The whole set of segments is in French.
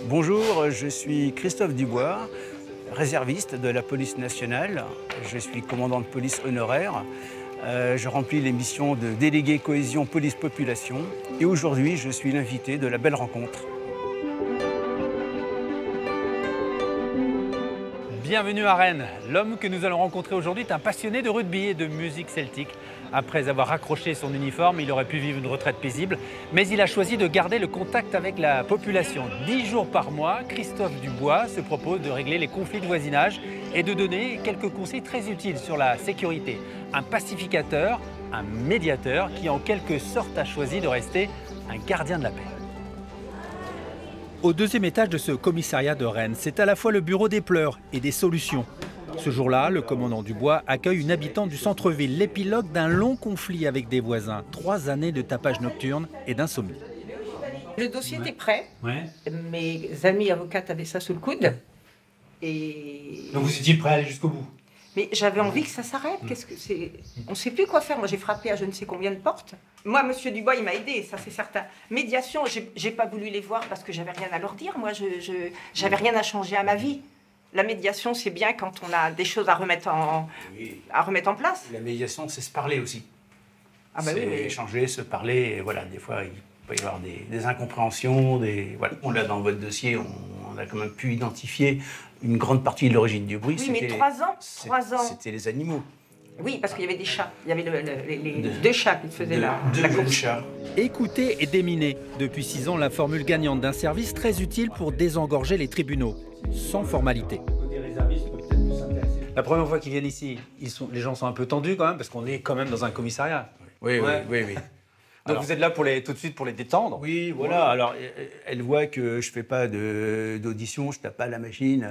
Bonjour, je suis Christophe Dubois, réserviste de la police nationale. Je suis commandant de police honoraire. Je remplis les missions de délégué cohésion police-population. Et aujourd'hui, je suis l'invité de la belle rencontre. Bienvenue à Rennes. L'homme que nous allons rencontrer aujourd'hui est un passionné de rugby et de musique celtique. Après avoir raccroché son uniforme, il aurait pu vivre une retraite paisible, mais il a choisi de garder le contact avec la population. 10 jours par mois, Christophe Dubois se propose de régler les conflits de voisinage et de donner quelques conseils très utiles sur la sécurité. Un pacificateur, un médiateur qui en quelque sorte a choisi de rester un gardien de la paix. Au deuxième étage de ce commissariat de Rennes, c'est à la fois le bureau des pleurs et des solutions. Ce jour-là, le commandant Dubois accueille une habitante du centre-ville, l'épilogue d'un long conflit avec des voisins, 3 années de tapage nocturne et d'insomnie. Le dossier était prêt. Ouais. Mes amis avocates avaient ça sous le coude. Et... Donc vous étiez prêt à aller jusqu'au bout? Mais j'avais envie que ça s'arrête. Qu'est-ce que c'est? On ne sait plus quoi faire. Moi, j'ai frappé à je ne sais combien de portes. Moi, monsieur Dubois, il m'a aidé, ça c'est certain. Médiation, j'ai pas voulu les voir parce que j'avais rien à leur dire. Moi, j'avais rien à changer à ma vie. La médiation, c'est bien quand on a des choses à remettre en place. La médiation, c'est se parler aussi. Ah bah c'est échanger, se parler. Et voilà, des fois, il peut y avoir des incompréhensions. Voilà. On l'a dans votre dossier, on a quand même pu identifier une grande partie de l'origine du bruit. Oui, mais 3 ans. C'était les animaux. Oui, parce qu'il y avait des chats. Il y avait les 2 chats qui faisaient la course. Chats. Écouter et déminer. Depuis 6 ans, la formule gagnante d'un service très utile pour désengorger les tribunaux, sans formalité. La première fois qu'ils viennent ici, les gens sont un peu tendus quand même, parce qu'on est quand même dans un commissariat. Oui. Donc alors, vous êtes là tout de suite pour les détendre? Oui, voilà. Alors, elle voit que je ne fais pas d'audition, je ne tape pas à la machine,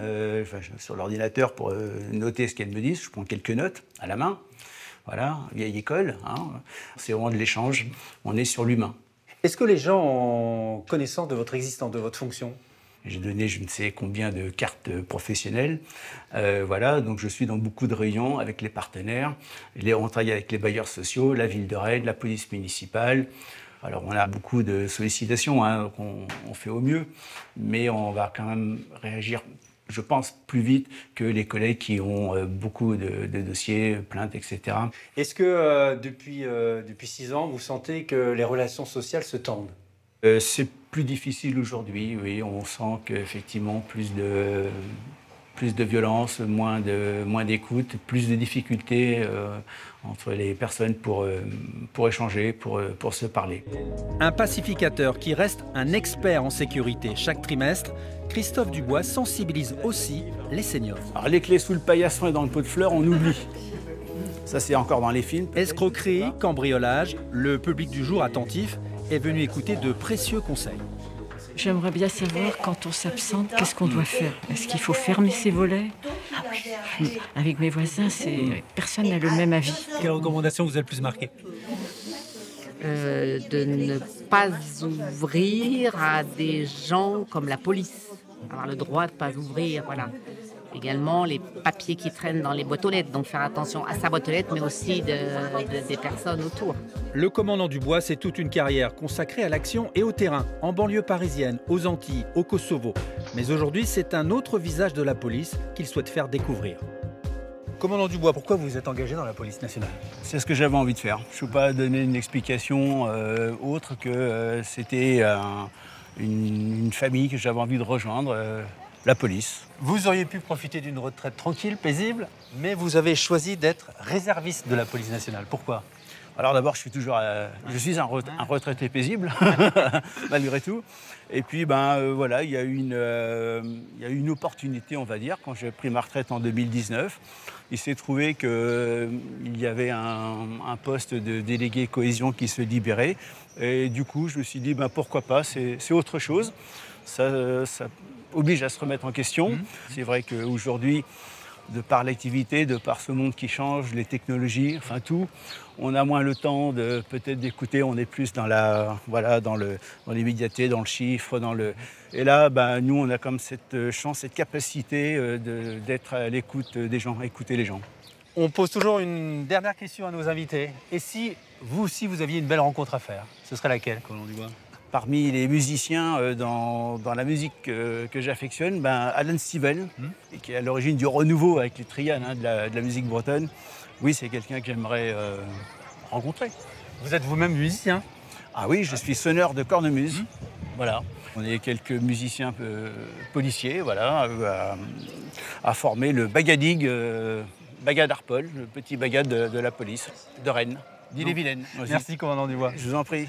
sur l'ordinateur pour noter ce qu'elle me dit. Je prends quelques notes à la main. Voilà, vieille école. Hein. C'est vraiment de l'échange. On est sur l'humain. Est-ce que les gens ont connaissance de votre existence, de votre fonction? J'ai donné je ne sais combien de cartes professionnelles. Voilà, donc je suis dans beaucoup de réunions avec les partenaires. On travaille avec les bailleurs sociaux, la ville de Rennes, la police municipale. Alors on a beaucoup de sollicitations, hein, donc on fait au mieux. Mais on va quand même réagir, je pense, plus vite que les collègues qui ont beaucoup de dossiers, plaintes, etc. Est-ce que depuis 6 ans, vous sentez que les relations sociales se tendent? C'est plus difficile aujourd'hui, oui. On sent qu'effectivement, plus de violence, moins d'écoute, plus de difficultés entre les personnes pour échanger, pour se parler. Un pacificateur qui reste un expert en sécurité. Chaque trimestre, Christophe Dubois sensibilise aussi les seniors. Alors, les clés sous le paillasson et dans le pot de fleurs, on oublie. Ça, c'est encore dans les films. Escroquerie, cambriolage, le public du jour attentif est venu écouter de précieux conseils. J'aimerais bien savoir, quand on s'absente, qu'est-ce qu'on doit faire? Est-ce qu'il faut fermer ses volets? Avec mes voisins, personne n'a le même avis. Quelle recommandation vous a le plus marqué? De ne pas ouvrir à des gens comme la police. Avoir le droit de ne pas ouvrir, voilà. Également, les papiers qui traînent dans les boîtes aux lettres. Donc faire attention à sa boîte aux lettres, mais aussi des personnes autour. Le commandant Dubois, c'est toute une carrière consacrée à l'action et au terrain, en banlieue parisienne, aux Antilles, au Kosovo. Mais aujourd'hui, c'est un autre visage de la police qu'il souhaite faire découvrir. Commandant Dubois, pourquoi vous vous êtes engagé dans la police nationale? C'est ce que j'avais envie de faire. Je ne peux pas donner une explication autre que c'était une famille que j'avais envie de rejoindre. La police. Vous auriez pu profiter d'une retraite tranquille, paisible, mais vous avez choisi d'être réserviste de la police nationale. Pourquoi? Alors d'abord, je suis un retraité paisible, malgré tout. Et puis, voilà, il y a eu une opportunité, on va dire, quand j'ai pris ma retraite en 2019. Il s'est trouvé qu'il y avait un poste de délégué cohésion qui se libérait. Et du coup, je me suis dit, pourquoi pas, c'est autre chose. Ça oblige à se remettre en question. C'est vrai qu'aujourd'hui, de par l'activité, de par ce monde qui change, les technologies, enfin tout, on a moins le temps de peut-être d'écouter, on est plus dans dans l'immédiateté, dans le chiffre, Et là, nous, on a comme cette chance, cette capacité d'être à l'écoute des gens, à écouter les gens. On pose toujours une dernière question à nos invités. Et si vous aussi, vous aviez une belle rencontre à faire, ce serait laquelle, commandant Dubois? Parmi les musiciens dans la musique que j'affectionne, Alan Stivell, qui est à l'origine du renouveau avec les trianes de la musique bretonne. Oui, c'est quelqu'un que j'aimerais rencontrer. Vous êtes vous-même musicien? Ah oui, je suis sonneur de cornemuse. Voilà. On est quelques musiciens policiers, voilà, à former le Bagadig, Bagad Arpol, le petit bagad de la police de Rennes, d'Ille-et-Vilaine. Merci, commandant Dubois. Je vous en prie.